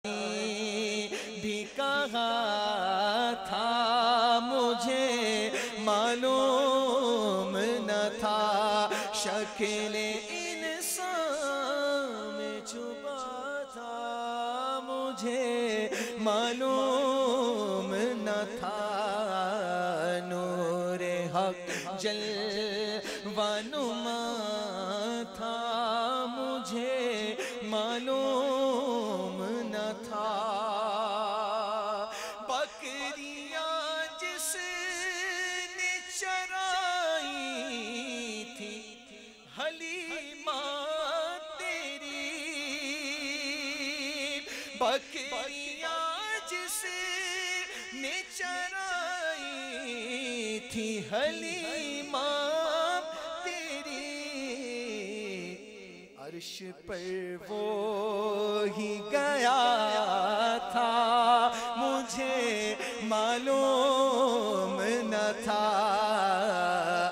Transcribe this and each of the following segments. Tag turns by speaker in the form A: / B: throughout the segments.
A: بھی کہا تھا مجھے معلوم نہ تھا شکل انسان میں چھپا تھا مجھے معلوم نہ تھا نور حق جلوہ نما تھا مجھے معلوم نہ تھا بکریاں جس نے چرائی تھی حلیمہ تیری بکریاں جس نے چرائی تھی حلیمہ عرش پر وہی گیا تھا مجھے معلوم نہ تھا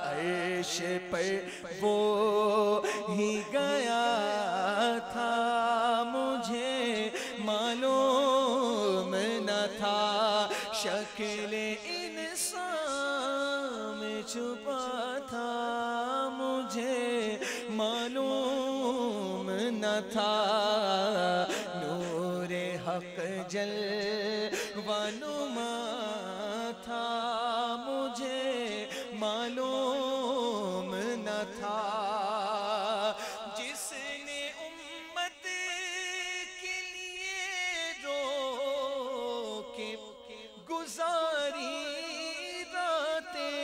A: عرش پر وہی گیا تھا مجھے معلوم نہ تھا شکل انسان میں چھپا تھا مجھے معلوم نہ تھا نور حق جلوہ نما تھا مجھے معلوم نہ تھا جس نے امت کے لیے رو کے گزاری راتیں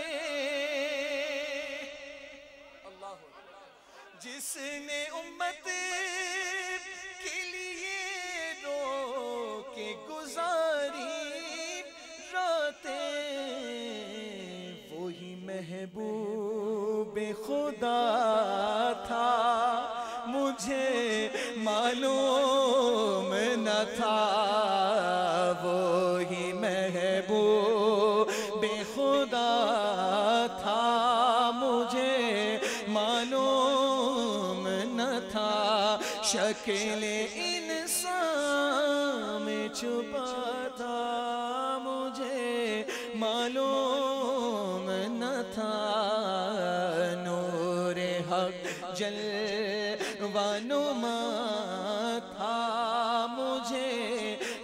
A: جس نے امت کے لیے رو کے گزاری راتیں وہی محبوب خدا تھا مجھے معلوم نہ تھا وہی محبوب خدا تھا مجھے معلوم نہ تھا شکل انسان میں چھپا تھا مجھے معلوم نہ تھا نور حق جلوہ نما تھا مجھے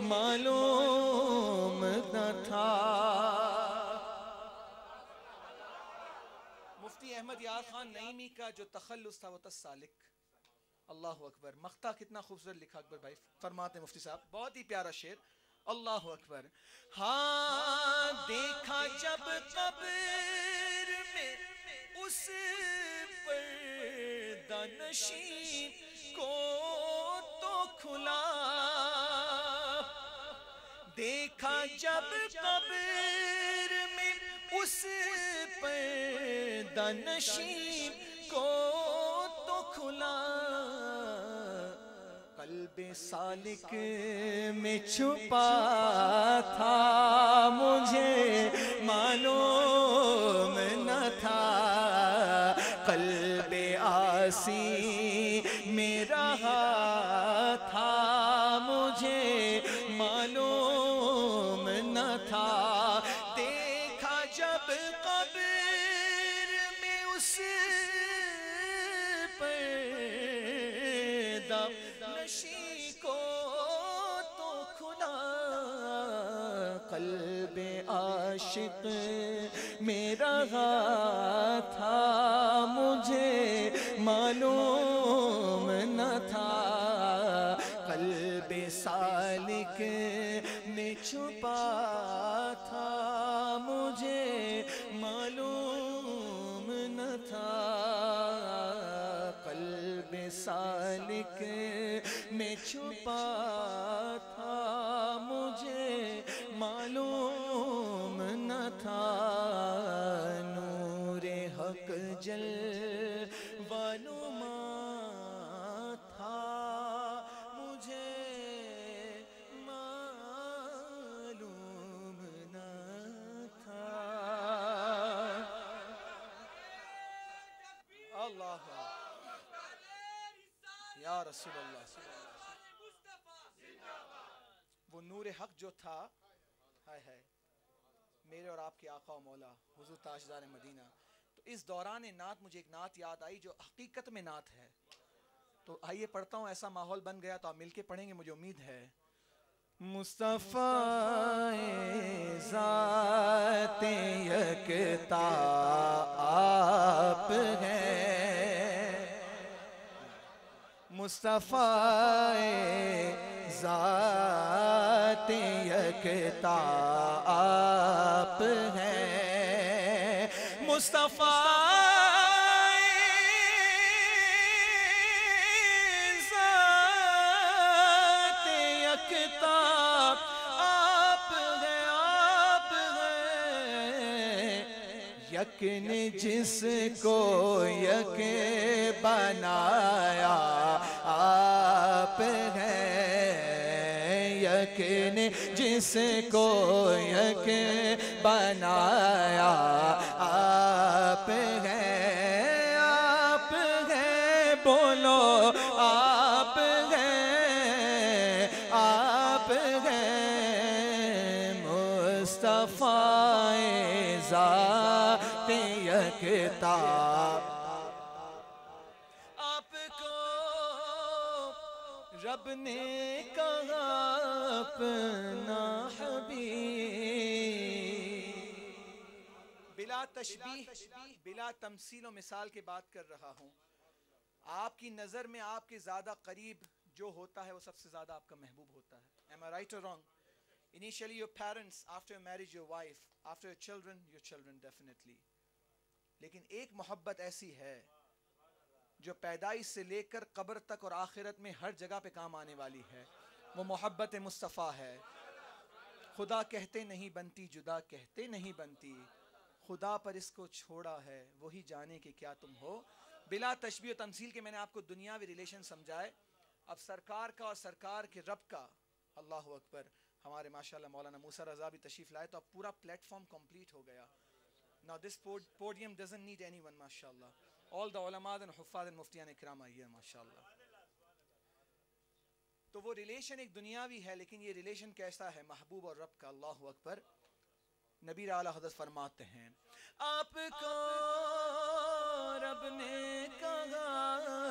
A: معلوم نہ تھا مفتی احمد یار خان نعیمی کا جو تخلص تھا وہ تسالک اللہ اکبر مقطع کتنا خوبصورت لکھا اکبر بھائی فرماتے ہیں مفتی صاحب بہت ہی پیارا شعر اللہ اکبر ہاں دیکھا جب قبر میں اس پردہ نشین کو تو کھلا دیکھا جب قبر میں اس پردہ نشین کو تو کھلا قلب سالک میں چھپا تھا مجھے معلوم نہ تھا قلب عاصی میں رہا تھا مجھے معلوم نہ تھا دیکھا جب قبر میں اس پردہ نشین کو تو کھلا قلب عاشق میں رہا تھا مجھے معلوم نہ تھا قلب سالک میں چھپا تھا مجھے معلوم نہ تھا قلب سالک میں چھپا تھا مجھے معلوم نہ تھا نور حق جلوہ نما تھا مجھے معلوم نہ تھا اللہ یا رسول اللہ نور حق جو تھا، ہائے ہائے، میرے اور آپ کے آقا و مولا حضور تاجدار مدینہ. تو اس دوران نعت مجھے ایک نعت یاد آئی جو حقیقت میں نعت ہے. تو آئیے پڑھتا ہوں، ایسا ماحول بن گیا تو آپ مل کے پڑھیں گے، مجھے امید ہے. مصطفیٰ ذات یکتا آپ ہیں، مصطفیٰ ذات یکتا آپ ہیں، مصطفیٰ یک نے جس کو یک بنایا آپ ہیں، یک نے جس کو یک بنایا آپ ہیں، آپ ہیں بولو آپ ہیں، آپ ہیں مصطفیٰ ذات یکتا. آپ کو رب نے کہا اپنا حبیب، بلا تشبیہ بلا تمثیل و مثال کے بات کر رہا ہوں. آپ کی نظر میں آپ کے زیادہ قریب جو ہوتا ہے وہ سب سے زیادہ آپ کا محبوب ہوتا ہے. Am I right or wrong? Initially your parents, after your marriage your wife, after your children definitely. لیکن ایک محبت ایسی ہے جو پیدائش سے لے کر قبر تک اور آخرت میں ہر جگہ پہ کام آنے والی ہے، وہ محبت مصطفیٰ ہے. خدا کہتے نہیں بنتی، جدا کہتے نہیں بنتی، خدا پر اس کو چھوڑا ہے وہی جانے کہ کیا تم ہو. بلا تشبیہ و تمثیل کے میں نے آپ کو دنیاوی ریلیشن سمجھائے. اب سرکار کا اور سرکار کے رب کا، اللہ اکبر. ہمارے ماشاءاللہ مولانا موسیٰ رضا بھی تشریف لائے تو اب پورا پلیٹ فارم کمپلیٹ ہو گیا. Now this podium doesn't need anyone, ماشاءاللہ. All the علماء and حفاظ and مفتیان اکرام آئیے ماشاءاللہ. تو وہ ریلیشن ایک دنیاوی ہے، لیکن یہ ریلیشن کیسا ہے؟ محبوب اور رب کا. اللہ اکبر. نبی اعلیٰ حضرت فرماتے ہیں آپ کو رب نے کہا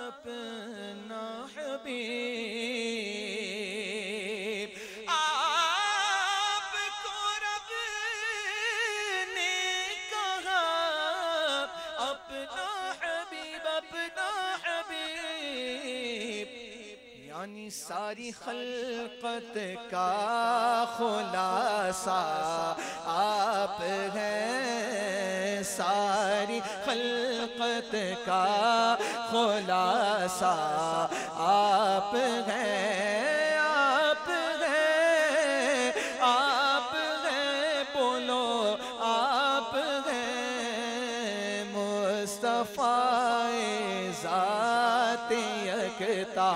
A: اپنا حبیب، یعنی ساری خلقت کا خلاصہ آپ ہیں، ساری خلقت کا خلاصہ آپ ہیں، آپ ہیں، آپ ہیں بولو آپ ہیں مصطفیٰ ذات یکتا.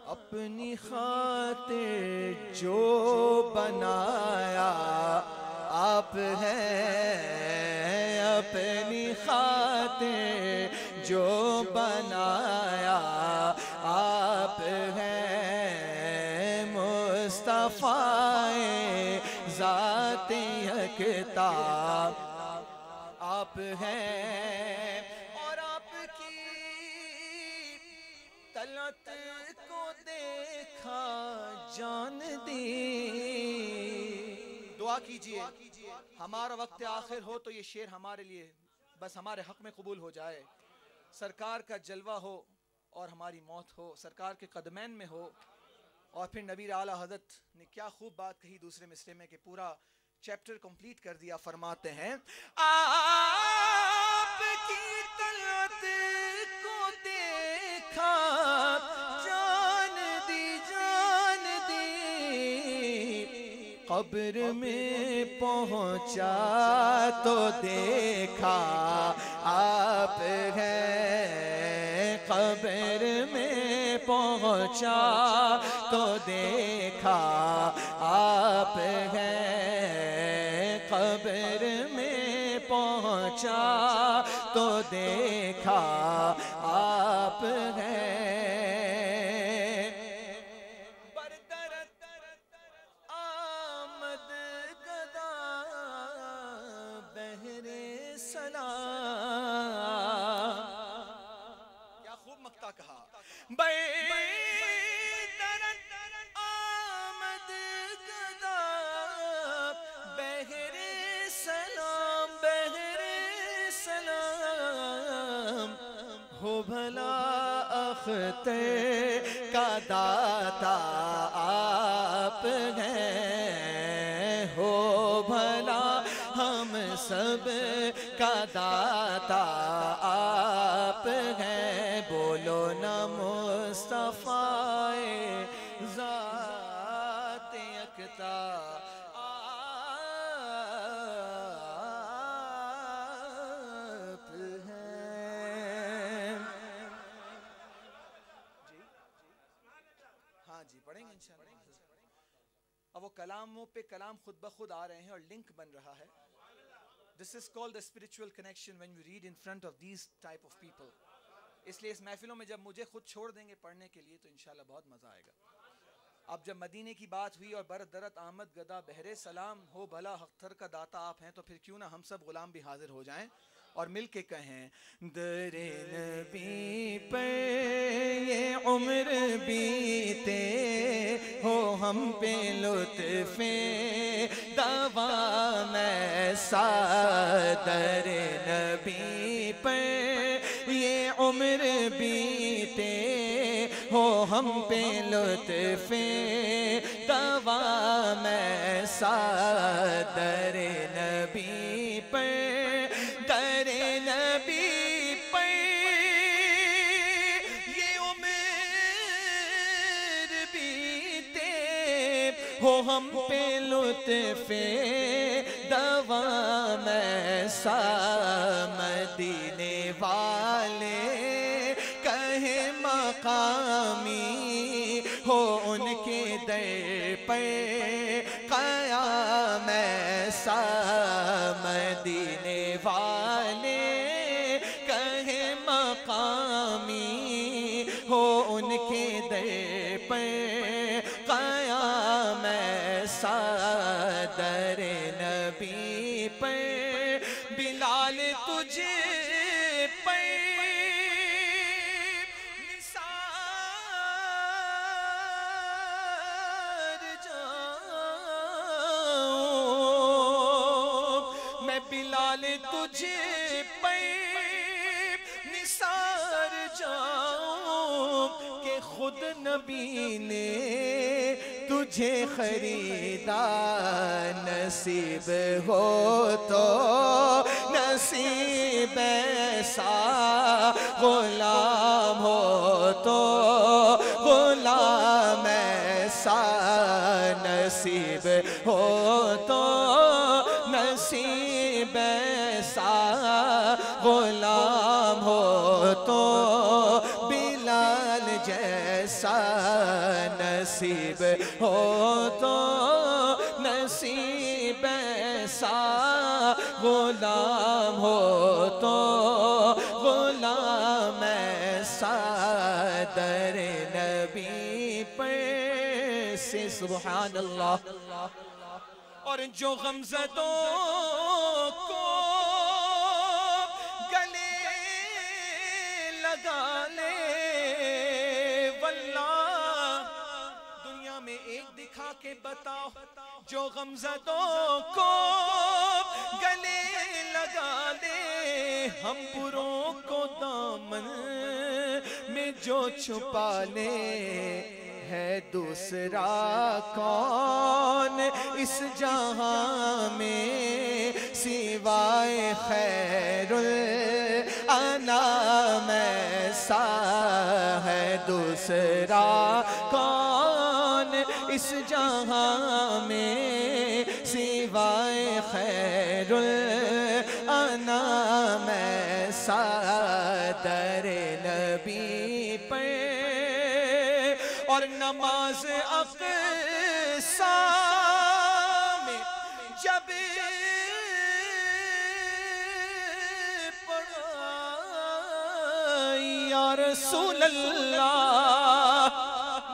A: اپنی خاطر جو بنایا آپ ہیں، اپنی خاطر جو بنایا آپ ہیں مصطفیٰ ذات یکتا آپ ہیں. اور آپ کی طلعت کو دیکھا جان دی. دعا کیجئے ہمارا وقت آخر ہو تو یہ شعر ہمارے لیے بس ہمارے حق میں قبول ہو جائے. سرکار کا جلوہ ہو اور ہماری موت ہو، سرکار کے قدمین میں ہو. اور پھر نبی اعلیٰ حضرت نے کیا خوب بات کہی دوسرے مصرے میں کہ پورا چیپٹر کمپلیٹ کر دیا. فرماتے ہیں آپ کی طلعت کو دیکھا جان دی، جان دی قبر میں پہنچا تو دیکھا آپ ہیں، قبر میں پہنچا تو دیکھا آپ ہیں، قبر میں پہنچا تو دیکھا آپ ہیں۔ بردرت آمد گدا بہر سلام، کیا خوب مقطع کہا، بردرت آمد گدا بہر سلام، بہر سلام، ہو بھلا اختر کا داتا آپ ہیں، ہو بھلا ہم سب کا داتا آپ ہیں، بولو نا مصطفیٰ ذات یکتا آپ ہیں۔ ہاں جی پڑھیں گے انشاءاللہ۔ اب وہ کلاموں پہ کلام خود بخود آ رہے ہیں اور لنک بن رہا ہے۔ This is called the spiritual connection when you read in front of these type of people. اس لیے اس محفلوں میں جب مجھے خود چھوڑ دیں گے پڑھنے کے لیے تو انشاءاللہ بہت مزہ آئے گا۔ اب جب مدینے کی بات ہوئی اور بردرت آمد گدا بہر سلام، ہو بھلا اختر کا داتا آپ ہیں، تو پھر کیوں نہ ہم سب غلام بھی حاضر ہو جائیں اور مل کے کہیں در نبی پر یہ عمر بیتے ہو ہم پہ لطف دوام ایسا، در نبی پر یہ عمر بیتے ہو ہم پہ لطف دوام ایسا، در نبی پر، در نبی پر یہ عمر بیتے ہو ہم پہ لطف دوام ایسا، مدینے والے کہیں مقامی ہو ان کے در پر قیام ایسا، مدینے والے کہیں مقامی ہو ان کے در پر قیام ایسا، در نبی پر بلال تجھے پر نثار جاؤں، میں بلال تجھے پر نثار جاؤں کہ خود نبی نے تجھے خریدا، نصیب ہو تو نصیب ایسا، غلام ہو تو غلام ایسا، نصیب ہو تو نصیب ایسا، غلام ہو تو بلال جیسا، نصیب ہو تو نصیب ایسا، غلام ہو تو غلام ایسا، در نبی پر سے سبحان اللہ۔ اور جو غمزدوں کو گلے لگا لے واللہ، دنیا میں ایک دکھا کے بتاؤ، جو غمزدوں کو گلے لگا لے، ہم بروں کو دامن میں جو چھپا لے، ہے دوسرا کون اس جہاں میں سوائے خیر الانام ایسا، ہے دوسرا کون اس جہاں میں میں صدر نبی پہ اور نماز اقصیٰ میں جب پڑھائی یا رسول اللہ،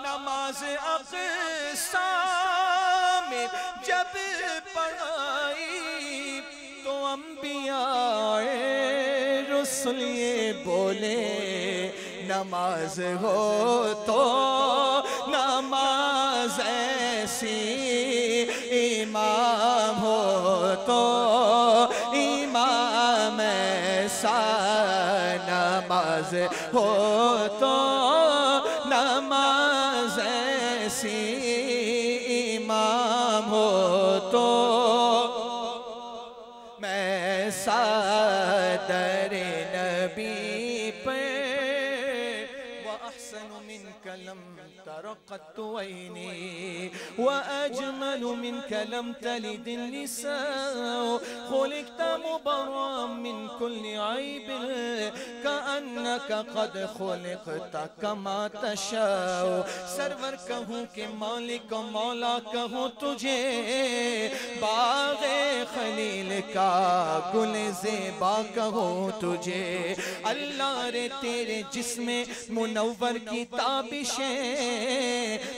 A: نماز اقصیٰ میں جب پڑھائی تو انبیاء رسل یہ بولے نماز ہو تو نماز ایسی، امام ہو تو امام ایسا، نماز ہو تو نماز ایسی، امام ہو تو میں صدر نبی پہ وَأَحْسَنُ مِنْكَ لَمْ تَرَ قَطُّ عَيْنِي وَأَجْمَلُ مِنْكَ لَمْ تَلِدِ النِّسَاءُ خُلِقْتَ مُبَرَّأً مِنْ كُلِّ عَيْبٍ كَأَنَّكَ قَدْ خُلِقْتَ كَمَا تَشَاءُ۔ سرور کہوں کہ مالک و مولا کہوں تجھے، باغ خلیل کا گل زیبا کہوں تجھے، اللہ رے تیرے جسم منور کی تابشیں،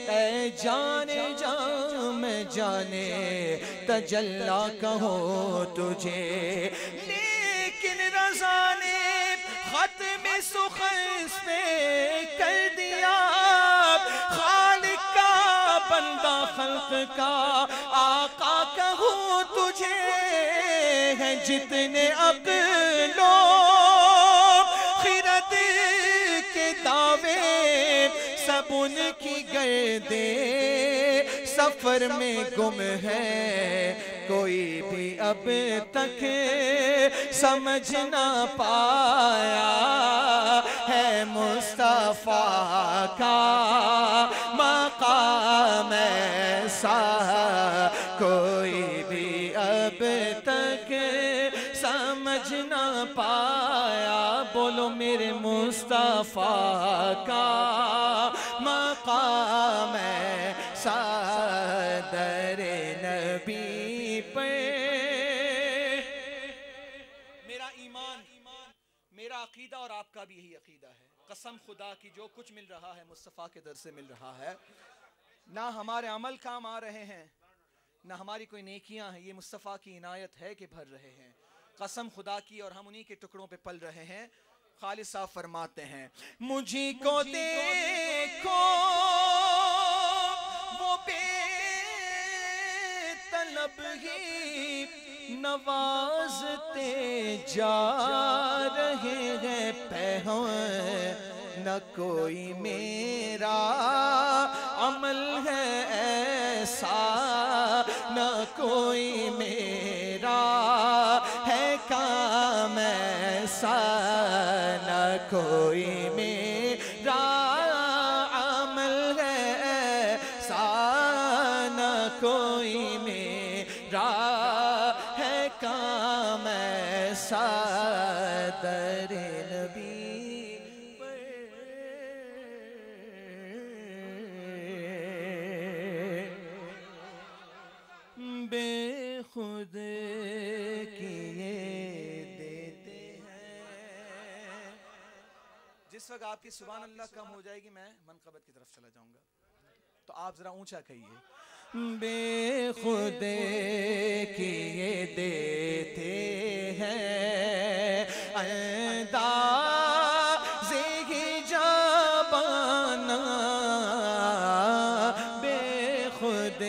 A: اے جانے جام جانے تجلا کہوں تجھے، لیکن رضا نے ختم سخن اس پہ کر دیا، خالق کا بندہ خلق کا آقا کہوں تجھے، ہیں جتنے عقل و خرد کے دعوے سب ان کی گردے سفر میں گم ہے، کوئی بھی اب تک سمجھ نہ پایا ہے مصطفیٰ کا مقام ایسا، کوئی بھی اب تک سمجھ نہ پایا، بولو میرے مصطفیٰ کا مقام ایسا در نبی پہ۔ میرا ایمان، میرا عقیدہ اور آپ کا بھی یہی عقیدہ ہے، قسم خدا کی جو کچھ مل رہا ہے مصطفیٰ کے در سے مل رہا ہے، نہ ہمارے عمل کام آ رہے ہیں نہ ہماری کوئی نیکیاں ہیں، یہ مصطفیٰ کی عنایت ہے کہ بھر رہے ہیں، قسم خدا کی، اور ہم انہی کے ٹکڑوں پہ پل رہے ہیں۔ خالد صاحب فرماتے ہیں مجھے کو دیکھو وہ بے طلب ہی نوازتے جا رہے ہیں، پہوں نہ کوئی میرا عمل ہے ایسا، نہ کوئی میرا ہے کام ایسا، نہ کوئی میرا عمل ہے ایسا، نہ کوئی میرا ہے کام ایسا در نبی۔ بے خود کیے دیتے ہیں۔ جس وقت آپ کی سبحان اللہ کم ہو جائے گی میں منقبت کی طرف چلا جاؤں گا، تو آپ ذرا اونچا کہیے، بے خود کیے دیتے ہیں اندازے ہی جبانا، بے خود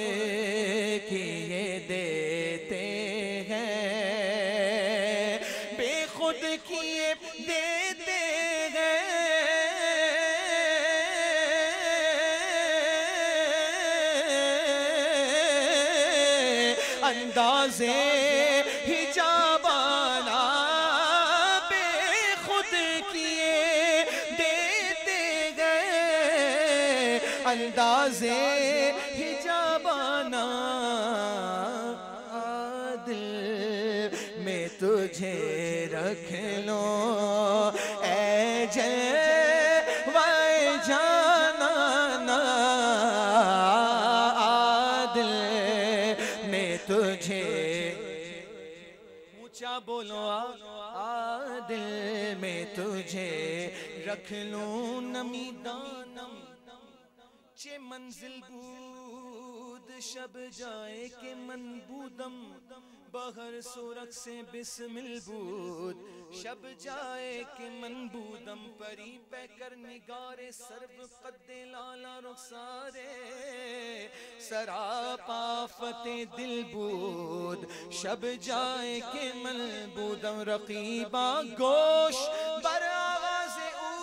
A: کیے دیتے ہیں، بے خود کیے دیتے ہیں، اندازے ہی جبانا، بے خود کیے دیتے گئے، اندازے ہی جبانا، دل میں تجھے رکھ لو اے جلوہ جانانا عادل میں تجھے اونچا بولو عادل میں تجھے رکھ لوں نمی دانم چے منزل بود شب جائے کہ من بودم بہر سورک سے بسمل بود شب جائے کہ من بودم پری پہ کر نگار سرب قد لالا رخسارے سراپا فتح دل بود شب جائے کہ من بودم رقیبہ گوش بر آواز او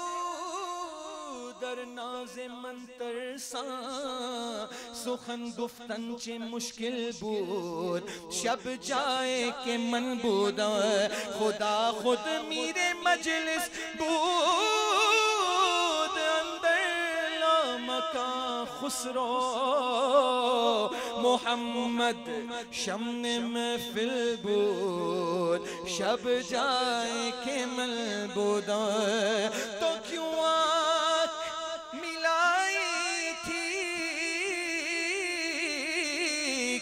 A: در ناز من ترساں سخن گفتن چے مشکل بود شب جائے کہ من بود خدا خود میرے مجلس بود اندر لامکان خسرو محمد شمن محفل بود شب جائے کہ من بود تو کیوں آنکھ ملائی تھی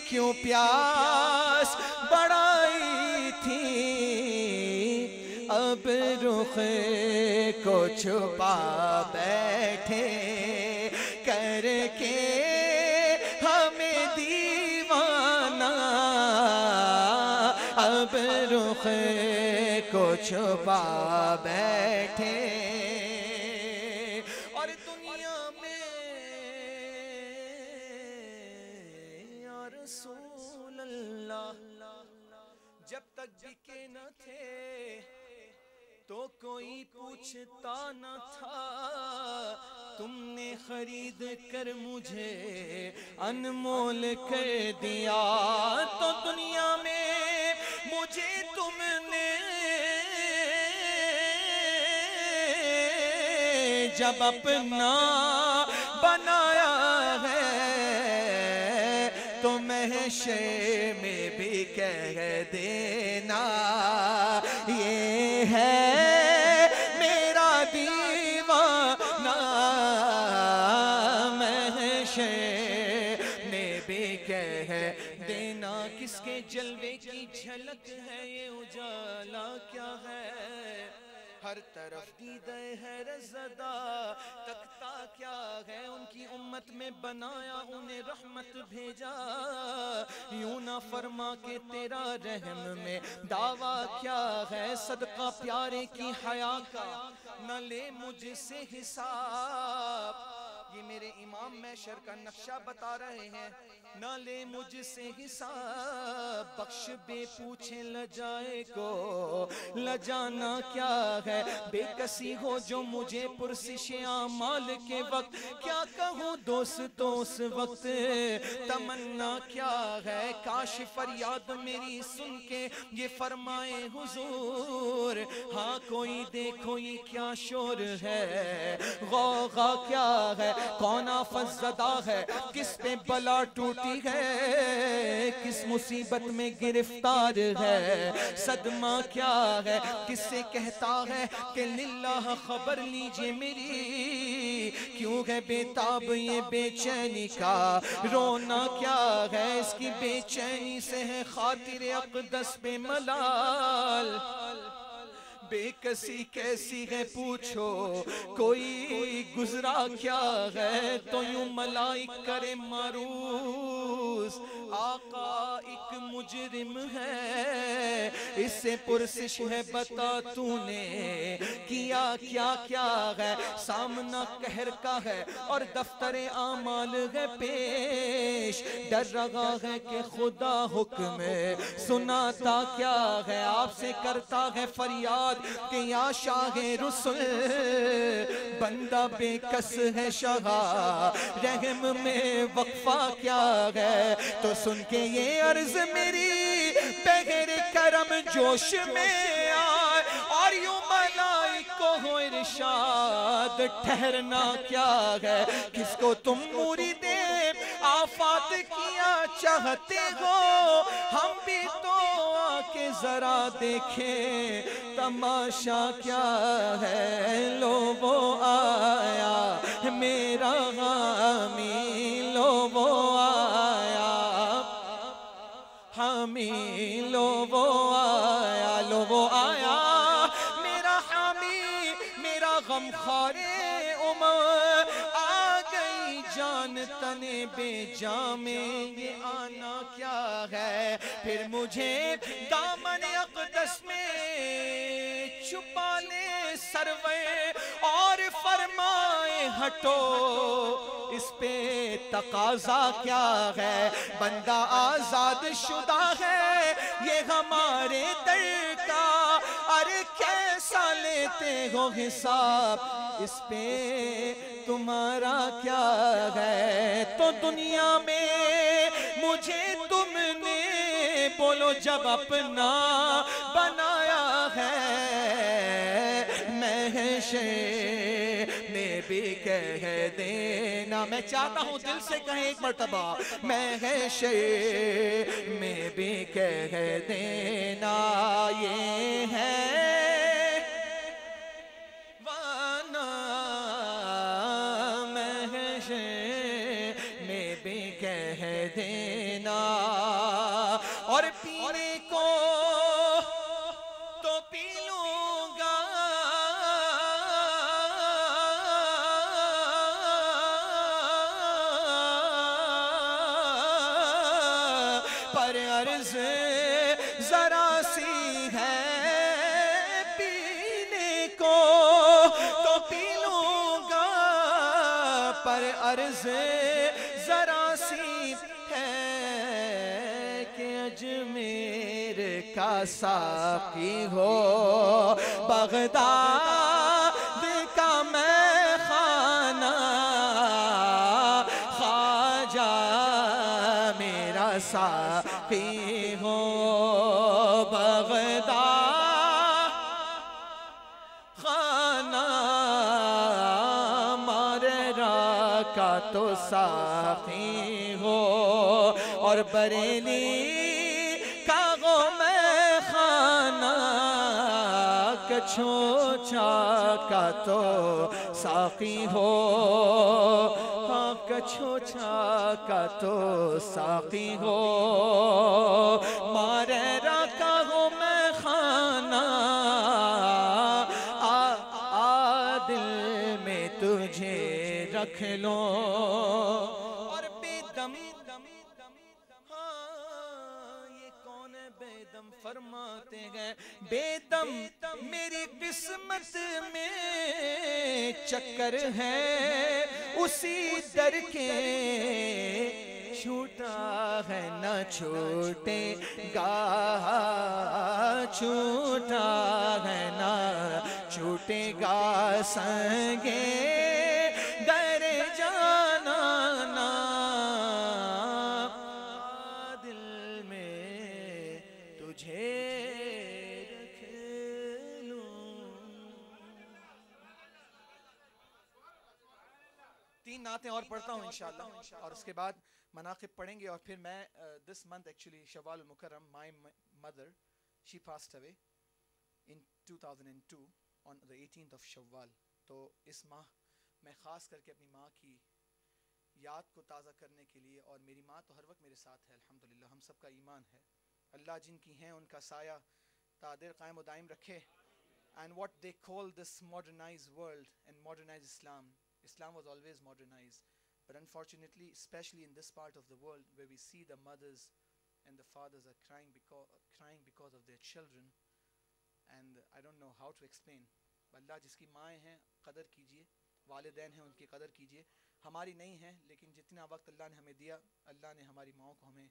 A: کیوں پیاس بڑھائی تھی اب رخ کو چھپا بیٹھے کر کے ہمیں دیوانہ اب رخ کو چھپا بیٹھے اور دنیا میں یا رسول اللہ جب تک بکے نہ تھے تو کوئی پوچھتا نہ تھا تم نے خرید کر مجھے انمول کر دیا تو دنیا میں مجھے تم نے جب اپنا بنایا ہے تو محشر میں بھی کہہ دینا یہ ہے میرا دیوانہ محشر میں بھی کہہ دینا کس کے جلوے کی جھلک ہے یہ اجالا کیا ہے ہر طرف دیدہ حیرت زدہ تکتا کیا ہے ان کی امت میں بنایا انہیں رحمت بھیجا یوں نہ فرما کہ تیرا رحم میں دعویٰ کیا ہے صدقہ پیارے کی حیا کا نہ لے مجھ سے حساب یہ میرے امام محشر کا نقشہ بتا رہے ہیں نہ لے مجھ سے حساب بخش بے پوچھے لجائے کو لجانا کیا ہے بے کسی ہو جو مجھے پرسش اعمال کے وقت کیا کہوں دوستوں اس وقت تمنا کیا ہے کاش فریاد میری سن کے یہ فرمائے حضور ہاں کوئی دیکھو یہ کیا شور ہے غوغا کیا ہے کون آفت زدہ ہے کس پہ بلا ٹوٹی ہے کس مصیبت میں گرفتار ہے صدمہ کیا ہے کس سے کہتا ہے کہ للہ خبر لیجئے میری کیوں ہے بے تاب یہ بے چینی کا رونا کیا ہے اس کی بے چینی سے ہے خاطر اقدس پہ ملال بے کسی کیسی ہے پوچھو کوئی گزرا کیا ہے تو یوں ملائک کرے معروض آقا ایک مجرم ہے اس سے پرسش ہے بتا تو نے کیا کیا کیا ہے سامنا قہر کا ہے اور دفتر اعمال ہے پیش ڈر رہا ہے کہ خدا حکم سناتا کیا ہے آپ سے کرتا ہے فریاد کہ یا شاہ رسل بندہ بے کس ہے شاہ رحم میں وقفہ کیا ہے تو سن کے یہ عرض میری بغیر کرم جوش میں آئے اور یوں ملائک کو ہو ارشاد بعد ٹھہرنا کیا ہے، کس کو تم مرید آفات کیا چاہتے ہو، ہم بھی تو آ کے ذرا دیکھیں تماشا کیا ہے، لو وہ آیا میرا حامی، لو وہ آیا حامی، لو وہ آیا، لو وہ آیا میرا حامی، میرا غمخوار امر، آ گئی جان تنے بے جامیں، یہ آنا کیا ہے، پھر مجھے دامن اقدس میں چھپا لے سرور اور فرمائے ہٹو، اس پہ تقاضا کیا ہے، بندہ آزاد شدہ ہے یہ ہمارے در کا، ارے کیسا لیتے ہو حساب، اس پہ تمہارا کیا ہے، تو دنیا میں مجھے تم نے بولو جب اپنا بنایا ہے، محشر میں بھی کہہ دینا، میں چاہتا ہوں دل سے کہیں ایک مرتبہ، محشر میں بھی کہہ دینا، یہ ہے وانا، محشر میں بھی کہہ دینا، اور پینے کو تو پی لوں گا، پر عرض ذرا سی ہے، پینے کو تو پی لوں گا، پر عرض ذرا سی ہے، کہ اجمیر کا ساقی ہو، بغداد کا میں خانہ، خواجہ میرا ساقی ہو، بغداد خانہ ماررا کا تو ساقی ہو، اور بریلی کا گو میں خانہ، کچھوچا کا تو ساقی ہو، ہاں کچھوچا کا تو ساقی ہو، ماررا کا گو میں خانہ، دل میں تجھے رکھ لو، اور بے دم، ہاں یہ کون ہے بے دم، فرماتے ہیں بے دم میری قسمت میں چکر ہے، اسی در کے چھوٹا ہے نہ چھوٹے گا، چھوٹا ہے نہ چھوٹے گا، سنگے در جانا نا، دل میں تجھے رکھ لوں۔ 3 نعتیں اور پڑھتا ہوں انشاءاللہ، اور اس کے بعد مناقب پڑھیں گے، اور پھر میں this month actually Shawwal المکرم، my mother she passed away in 2002 on the 18th of شوال، تو اس ماہ میں خاص کر کے اپنی ماں کی یاد کو تازہ کرنے کے لیے، اور میری ماں تو ہر وقت میرے ساتھ ہے الحمدللہ، ہم سب کا ایمان ہے، اللہ جن کی ہیں ان کا سایہ تا دیر قائم و دائم رکھے، and what they call this modernized world and modernized Islam was always modernized, but unfortunately, especially in this part of the world where we see the mothers and the fathers are crying because of their children, and I don't know how to explain. اللہ جس کی مائیں ہیں قدر کیجئے، والدین ہیں ان کی قدر کیجئے، ہماری نہیں ہیں، لیکن جتنا وقت اللہ نے ہمیں دیا، اللہ نے ہماری ماؤں کو ہمیں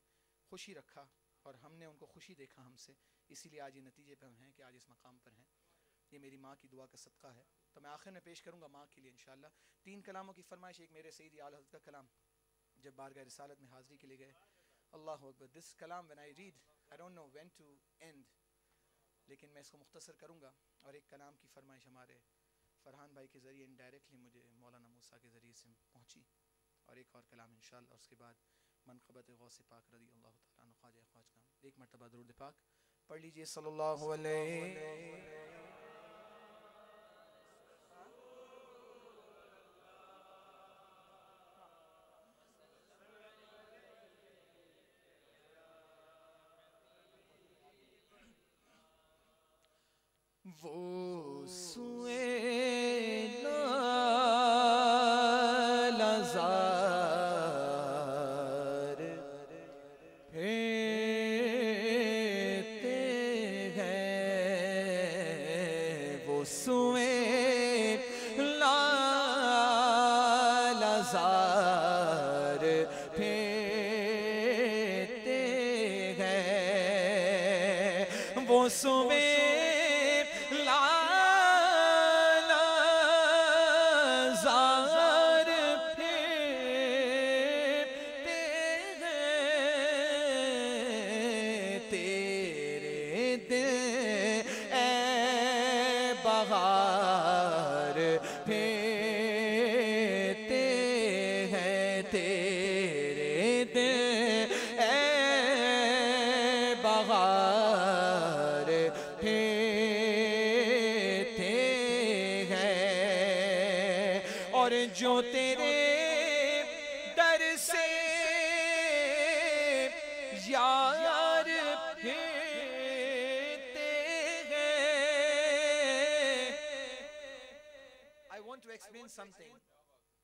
A: خوشی رکھا، اور ہم نے ان کو خوشی دیکھا ہم سے، اسی لیے آج یہ نتیجے پہ ہم ہیں کہ آج اس مقام پر ہیں، یہ میری ماں کی دعا کا صدقہ ہے۔ تو میں آخر میں پیش کروں گا ماں کے لیے انشاءاللہ 3 کلاموں کی فرمائش، ایک میرے سیدی اعلیٰ حضرت کا کلام جب بارگاہ رسالت میں حاضری کے لیے گئے، اللہ اکبر، this کلام when I read I don't know when to end، لیکن میں اس کو مختصر کروں گا، اور ایک کلام کی فرمائش ہمارے فرحان بھائی کے ذریعے انڈائریکٹلی مجھے مولانا موسیٰ کے ذریعے سے پہنچی، اور ایک اور کلام انشاءاللہ، اس کے بعد منقبت غوث پاک رضی اللہ تعالیٰ عنہ خواجہ خواج کا ایک مرتبہ درود پاک پڑھ لیجئے صلی اللہ علیہ وہ سوئے لالزار پھرتے ہیں، وہ سوئے لالزار پھرتے ہیں، وہ سوئے جو تیرے در سے یار پھرتے ہیں. I want to explain something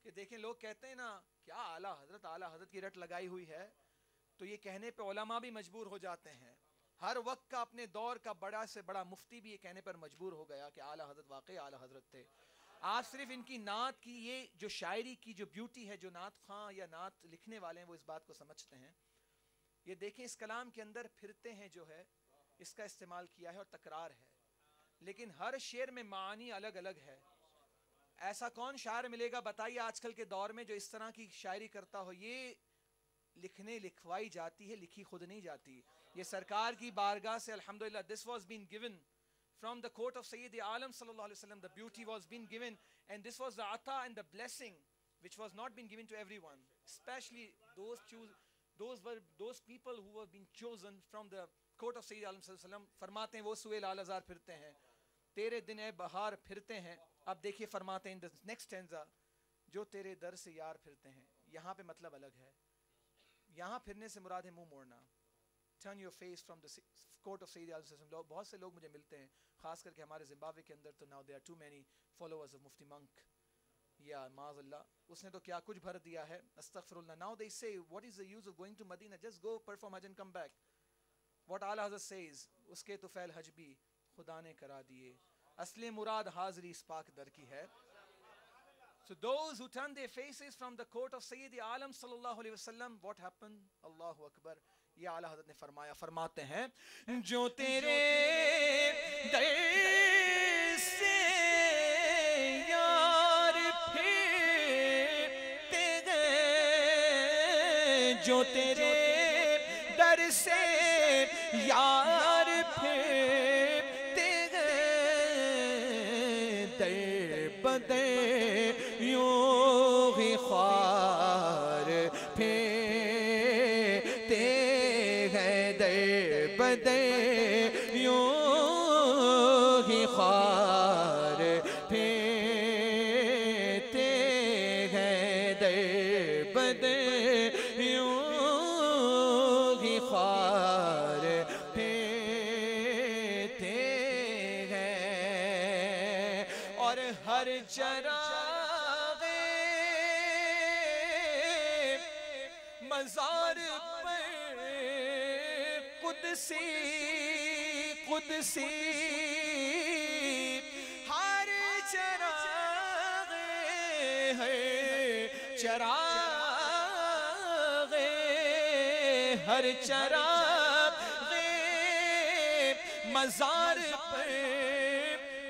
A: کہ دیکھیں لوگ کہتے ہیں نا کیا اعلیٰ حضرت کی رٹ لگائی ہوئی ہے، تو یہ کہنے پہ علماء بھی مجبور ہو جاتے ہیں. ہر وقت کا اپنے دور کا بڑا سے بڑا مفتی بھی یہ کہنے پر مجبور ہو گیا کہ اعلیٰ حضرت واقعی اعلیٰ حضرت تھے. آپ صرف ان کی نعت کی یہ جو شاعری کی جو بیوٹی ہے، جو نعت خواں یا نعت لکھنے والے ہیں وہ اس بات کو سمجھتے ہیں. یہ دیکھیں اس کلام کے اندر پھرتے ہیں جو ہے اس کا استعمال کیا ہے اور تکرار ہے، لیکن ہر شعر میں معانی الگ الگ ہے. ایسا کون شاعر ملے گا بتائیے آج کل کے دور میں جو اس طرح کی شاعری کرتا ہو؟ یہ لکھنے لکھوائی جاتی ہے، لکھی خود نہیں جاتی. یہ سرکار کی بارگاہ سے الحمدللہ this was been given from the court of Sayyid Alam sallallahu alaihi wasallam. The beauty was been given, and this was the ata and the blessing which was not been given to everyone, especially those people who were being chosen from the court of Sayyid Alam sallallahu alaihi wasallam. فرماتے ہیں وہ سوئے لالزار پھرتے ہیں، تیرے دن اے بہار پھرتے ہیں. اب دیکھیے فرماتے ہیں the next stanza جو تیرے در سے یار پھرتے ہیں. یہاں پہ مطلب الگ ہے. یہاں پھرنے سے مراد ہے منہ موڑنا. Turn your face from the court of Sayyid Alam. بہت سے لوگ مجھے ملتے ہیں خاص کر کے ہمارے زمبابوے کے اندر، تو now there are too many followers of Mufti Monk. یا معاذ اللہ اس نے تو کیا کچھ بھر دیا ہے، استغفر اللہ. Now they say what is the use of going to Medina, just go perform Hajj and come back. What A'la Hazrat says اس کے تو فعل حج بھی خدا نے کرا دیے، اصل مراد حاضری اس پاک در کی ہے. So those who turn their faces from the court of Sayyid Alam sallallahu alaihi wasallam, what happened? Allahu Akbar. یہ اعلیٰ حضرت نے فرمایا، فرماتے ہیں جو تیرے در سے یار پھرتے ہیں، جو تیرے در سے یار پھرتے ہیں، در بدر یوں ہی خوار پھرتے بدے یوں ہی خوار پھرتے ہیں، در بدے یوں ہی خوار پھرتے ہیں. اور ہر چراغ مزار قدسی ہر چراغ ہے، چراغ ہر چراغ مزار پر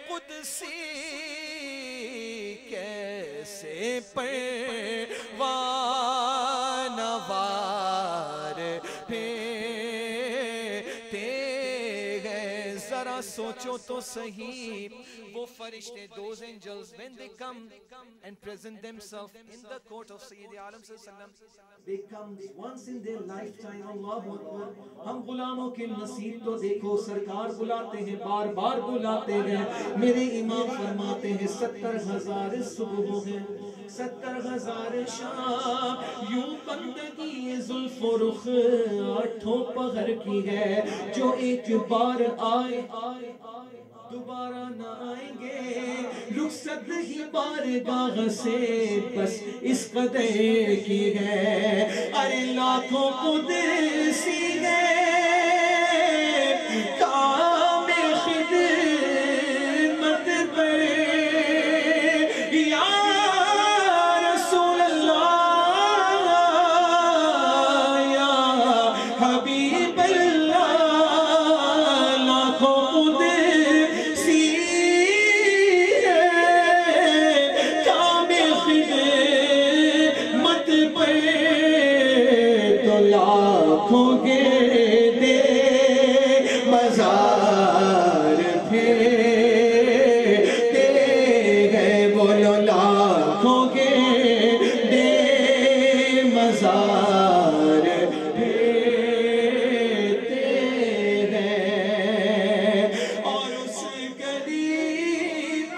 A: قدسی کیسے پروان وار سوچ سوچو تو صحیح وہ فرشتے those angels when they come and present themselves in the court of Sayyid Alam sallallahu alaihi wasallam,
B: they come once in their lifetime. اللہ اکبر. ہم غلاموں کے نصیب تو دیکھو، سرکار بلاتے ہیں، بار بار بلاتے ہیں. میرے امام فرماتے ہیں 70,000 صبح ہیں، 70,000 شام. یوں بندگی زلف و رخ آٹھوں پہر کی ہے، جو ایک بار آئے دوبارہ نہ آئیں گے. رخصت ہی بارگاہ سے بس اس قدر کی ہے. ارے لاکھوں قدسی ہے کام خدمت پہ. یا رسول اللہ یا حبیب اللہ، لاکھوں قدسی ہے کام خدمت پہ. تو لاکھوں کے دے مزار پھیرتے ہیں. بولو لاکھوں کے دے مزار پھیرتے ہیں. اور اس قریب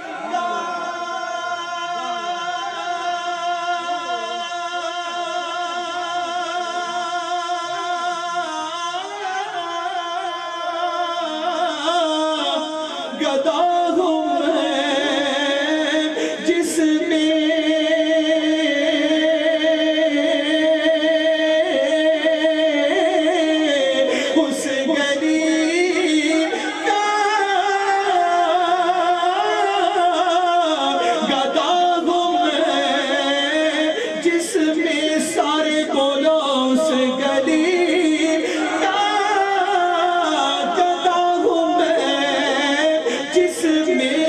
B: گدا ہوں میں جس میں اس غریب کا گدا ہوں میں جس میں سارے بولو اس غریب کا گدا ہوں میں جس میں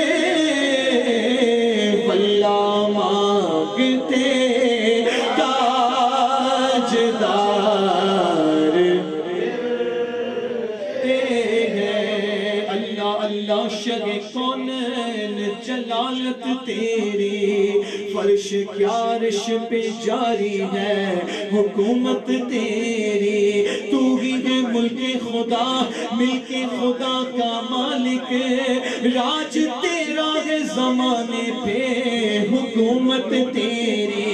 B: واللہ مانگتے تاجدار ہیں. اللہ اللہ شگ کونین جلالت تیری، فرش کیا عرش پہ جاری ہے حکومت تیری. تو ہی ہے ملک خدا، ملک خدا کا مالک، راج تیرا ہے زمانے پہ حکومت تیری.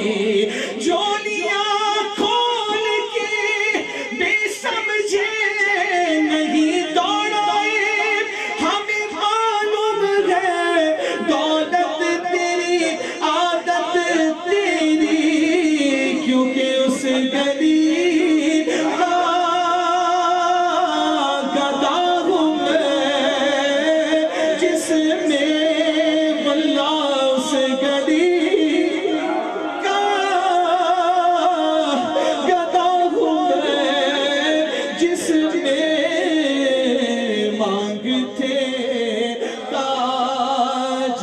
B: جولیاں کھول کے بے سمجھے نہیں دوڑائے، ہمیں معلوم ہے دولت تیری عادت تیری. کیونکہ اس غریب کا گدا ہوں میں جس میں واللہ اس غریب کا گدا ہوں میں جس میں مانگتے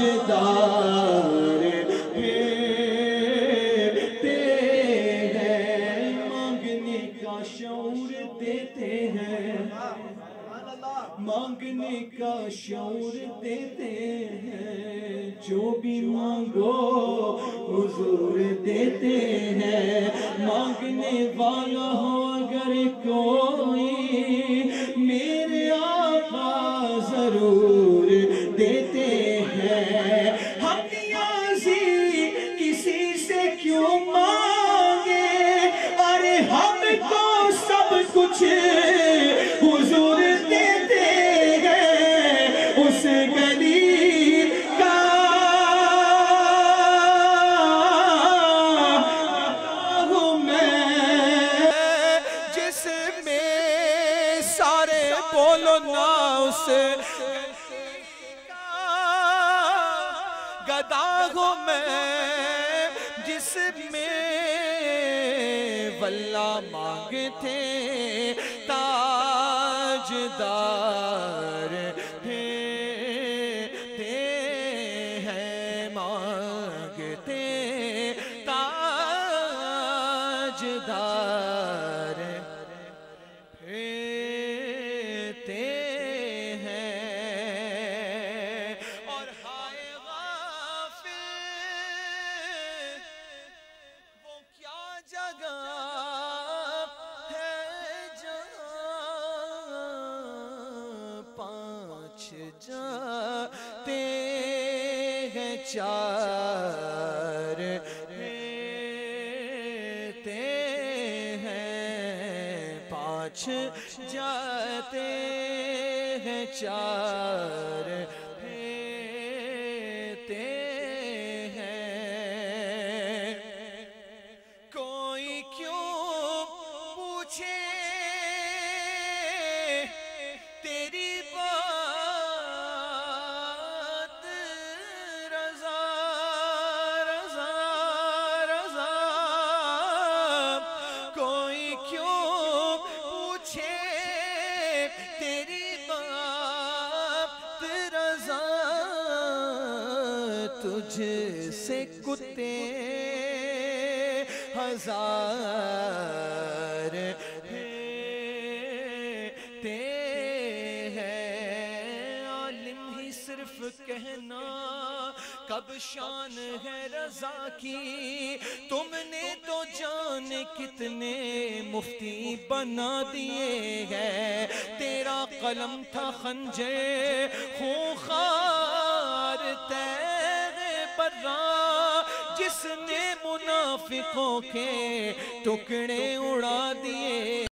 B: تاجدار پھیرتے ہیں. مانگنے کا شعور دیتے ہیں، مانگنے کا شعور دیتے ہیں. جو بھی مانگو حضور دیتے ہیں. مانگنے والا ہو اگر کوئی میرے آقا ضرور دیتے ہیں. ہم نیازی کسی سے کیوں مانگے، ارے ہم کو سب کچھ حضور دیتے ہیں. اس غریب کا ہوں میں
A: جس میں سارے بولو نا اس گدا ہوں میں جس میں واللہ مانگتے تاجدار پھیرتے ہیں. مانگتے تاجدار پھیرتے ہیں. چار پانچ جاتے ہیں چار پھرتے ہیں کوئی کیوں پوچھے تیری بات رضا رضا رضا کوئی کیوں تیری بات رضا تجھ سے کتے ہزار پھرتے ہیں عالم ہی صرف کہنا کب شان ہے رضا کی تم نے تو جانے کتنے مفتی بنا دیے ہیں تیرا قلم تھا خنجر خونخوار تیغ برا جس نے منافقوں کے ٹکڑے اڑا دیے